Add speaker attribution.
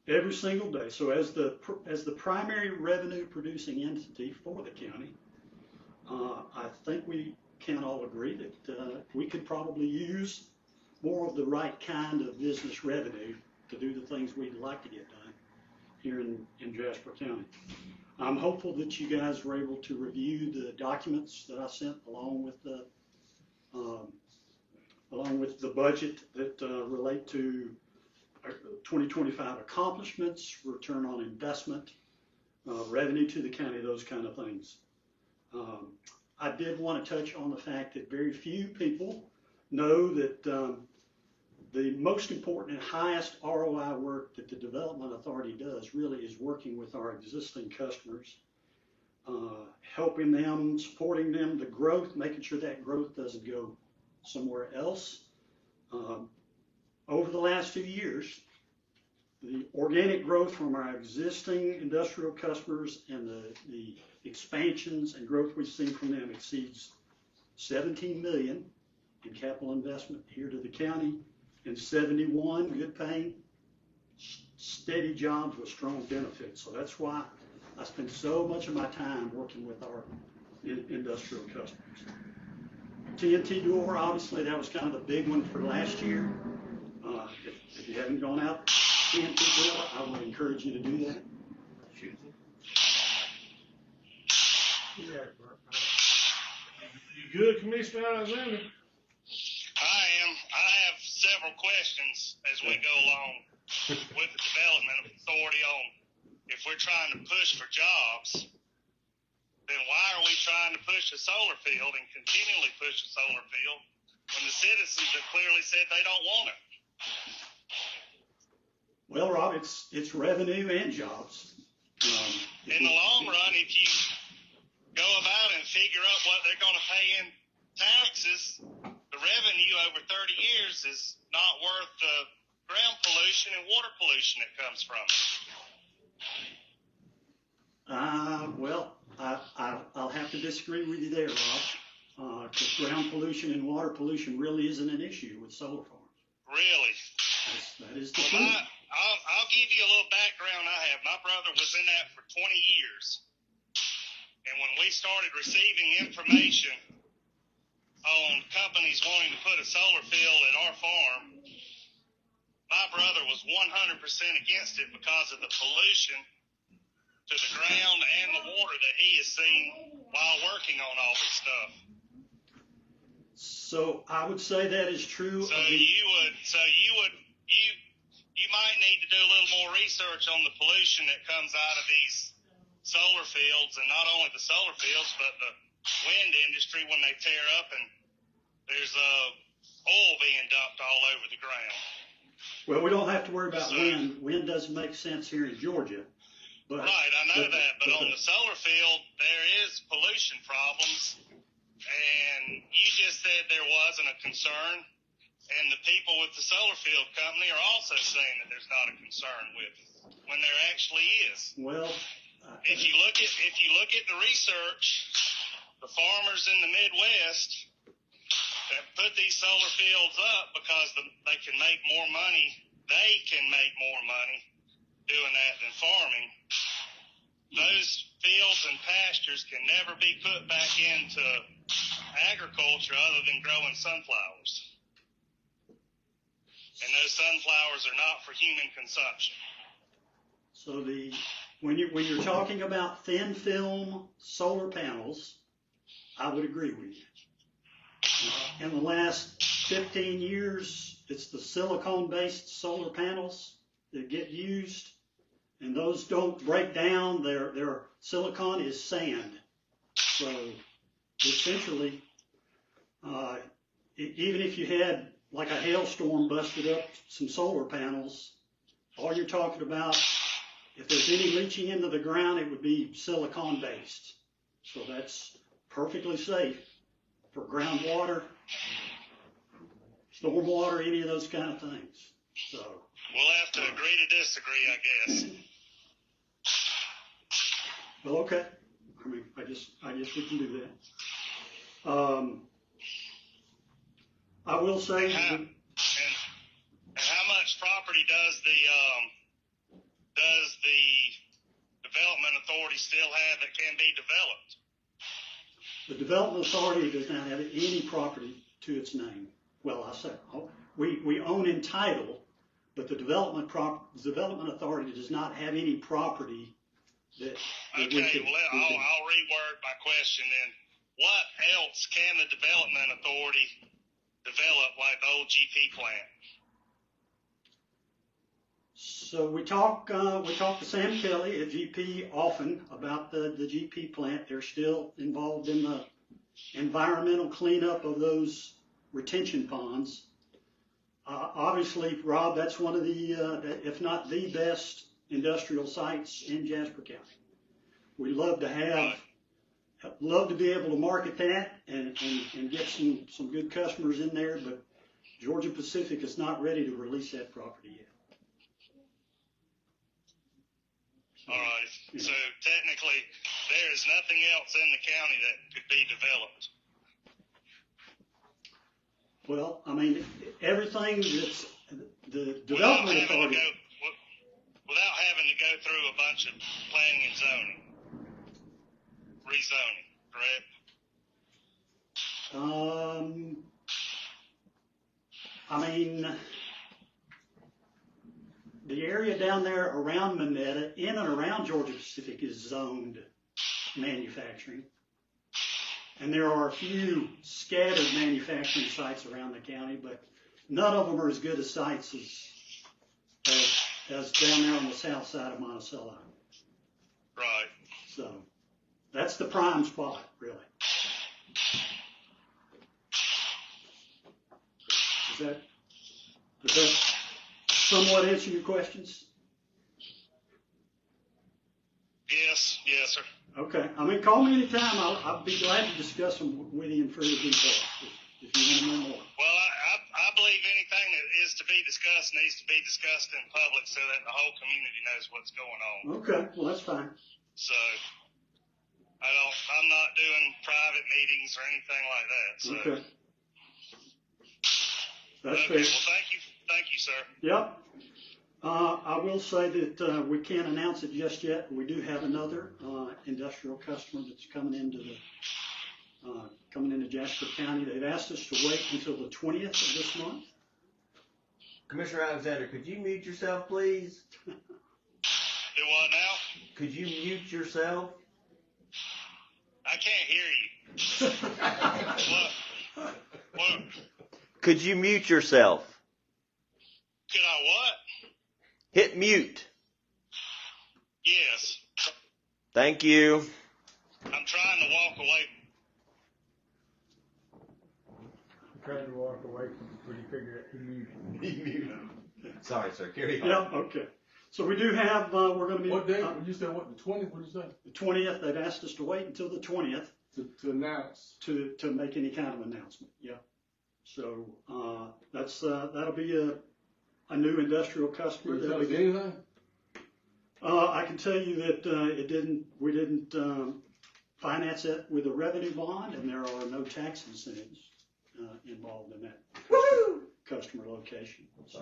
Speaker 1: every single day. So as the primary revenue producing entity for the county, I think we can all agree that we could probably use more of the right kind of business revenue to do the things we'd like to get done here in Jasper County. I'm hopeful that you guys were able to review the documents that I sent along with the budget that relate to 2025 accomplishments, return on investment, revenue to the county, those kind of things. I did want to touch on the fact that very few people know that the most important and highest ROI work that the Development Authority does really is working with our existing customers, helping them, supporting them, the growth, making sure that growth doesn't go somewhere else. Over the last 2 years, the organic growth from our existing industrial customers and the expansions and growth we've seen from them exceeds $17 million in capital investment here to the county, and 71 good paying, steady jobs with strong benefits. So that's why I spend so much of my time working with our industrial customers. TNT door, obviously that was kind of the big one for last year. If you haven't gone out TNT door, I would encourage you to do that.
Speaker 2: You good, Commissioner Alexander?
Speaker 3: I am. I have several questions as we go along with the Development Authority on if we're trying to push for jobs, then why are we trying to push a solar field and continually push a solar field when the citizens have clearly said they don't want it?
Speaker 1: Well, Rob, it's revenue and jobs.
Speaker 3: In the long run, if you go about and figure out what they're going to pay in taxes, the revenue over 30 years is not worth the ground pollution and water pollution that comes from it.
Speaker 1: Well, I'll have to disagree with you there, Rob, because ground pollution and water pollution really isn't an issue with solar farms.
Speaker 3: Really?
Speaker 1: That is the truth.
Speaker 3: I'll give you a little background I have. My brother was in that for 20 years. And when we started receiving information on companies wanting to put a solar field at our farm, my brother was 100% against it because of the pollution to the ground and the water that he has seen while working on all this stuff.
Speaker 1: So I would say that is true.
Speaker 3: You might need to do a little more research on the pollution that comes out of these solar fields, and not only the solar fields, but the wind industry when they tear up and there's oil being dumped all over the ground.
Speaker 1: Well, we don't have to worry about wind. Wind doesn't make sense here in Georgia. But,
Speaker 3: right, I know that, but on the solar field, there is pollution problems, and you just said there wasn't a concern, and the people with the solar field company are also saying that there's not a concern with it, when there actually is.
Speaker 1: Well,
Speaker 3: if you look at the research, the farmers in the Midwest that put these solar fields up because they can make more money. They can make more money doing that than farming. Those fields and pastures can never be put back into agriculture other than growing sunflowers. And those sunflowers are not for human consumption.
Speaker 1: So when you're talking about thin film solar panels, I would agree with you. In the last 15 years, it's the silicone-based solar panels that get used, and those don't break down. Their silicon is sand. So essentially, even if you had like a hailstorm busted up some solar panels, all you're talking about, if there's any leaching into the ground, it would be silicon-based. So that's perfectly safe for groundwater, storm water, any of those kind of things. So
Speaker 3: we'll have to agree to disagree, I guess.
Speaker 1: Well, okay. I mean, I guess we can do that. I will say.
Speaker 3: And how much property does does the development authority still have that can be developed?
Speaker 1: The development authority does not have any property to its name. Well, I say, we own in title, but the development authority does not have any property that
Speaker 3: Okay, I'll reword my question then. What else can the development authority develop like the old GP plant?
Speaker 1: So we talk to Sam Kelly at GP often about the GP plant. They're still involved in the environmental cleanup of those retention ponds. Obviously, Rob, that's one of the, if not the best industrial sites in Jasper County. We love to be able to market that and get some good customers in there, but Georgia Pacific is not ready to release that property yet.
Speaker 3: All right. Yeah. So technically, there is nothing else in the county that could be developed.
Speaker 1: Well, I mean, everything that's the development authority.
Speaker 3: Without having to go through a bunch of planning and zoning, rezoning, correct?
Speaker 1: I mean, the area down there around Monetta, in and around Georgia Pacific, is zoned manufacturing. And there are a few scattered manufacturing sites around the county, but none of them are as good as sites as down there on the south side of Monticello.
Speaker 3: Right.
Speaker 1: So that's the prime spot, really. Does that somewhat answer your questions?
Speaker 3: Yes, sir.
Speaker 1: Okay. I mean, call me anytime. I'll be glad to discuss them with you in further detail if you want to know more.
Speaker 3: Well, I believe anything that is to be discussed needs to be discussed in public so that the whole community knows what's going on.
Speaker 1: Okay. Well, that's fine.
Speaker 3: So I'm not doing private meetings or anything like that. So.
Speaker 1: Okay. That's
Speaker 3: okay.
Speaker 1: fair.
Speaker 3: Well, thank you, sir.
Speaker 1: Yep. I will say that we can't announce it just yet. We do have another industrial customer that's coming into Jasper County. They've asked us to wait until the 20th of this month.
Speaker 4: Commissioner Alexander, could you mute yourself, please?
Speaker 3: Do what now?
Speaker 4: Could you mute yourself?
Speaker 3: I can't hear you. What?
Speaker 4: Could you mute yourself?
Speaker 3: Could I what?
Speaker 4: Hit mute.
Speaker 3: Yes.
Speaker 4: Thank you.
Speaker 3: I'm trying to walk away.
Speaker 5: Trying to walk away when you figure out he muted.
Speaker 4: Sorry, sir. Carry on.
Speaker 1: Yeah, okay. So we do have, we're going to be.
Speaker 5: What date? You said what, the 20th? What did you say?
Speaker 1: The 20th. They've asked us to wait until the 20th.
Speaker 5: To announce.
Speaker 1: To make any kind of announcement, yeah. So that'll be a new industrial customer.
Speaker 5: Did you tell us anything?
Speaker 1: I can tell you that we didn't finance it with a revenue bond, and there are no tax incentives involved in that customer location. So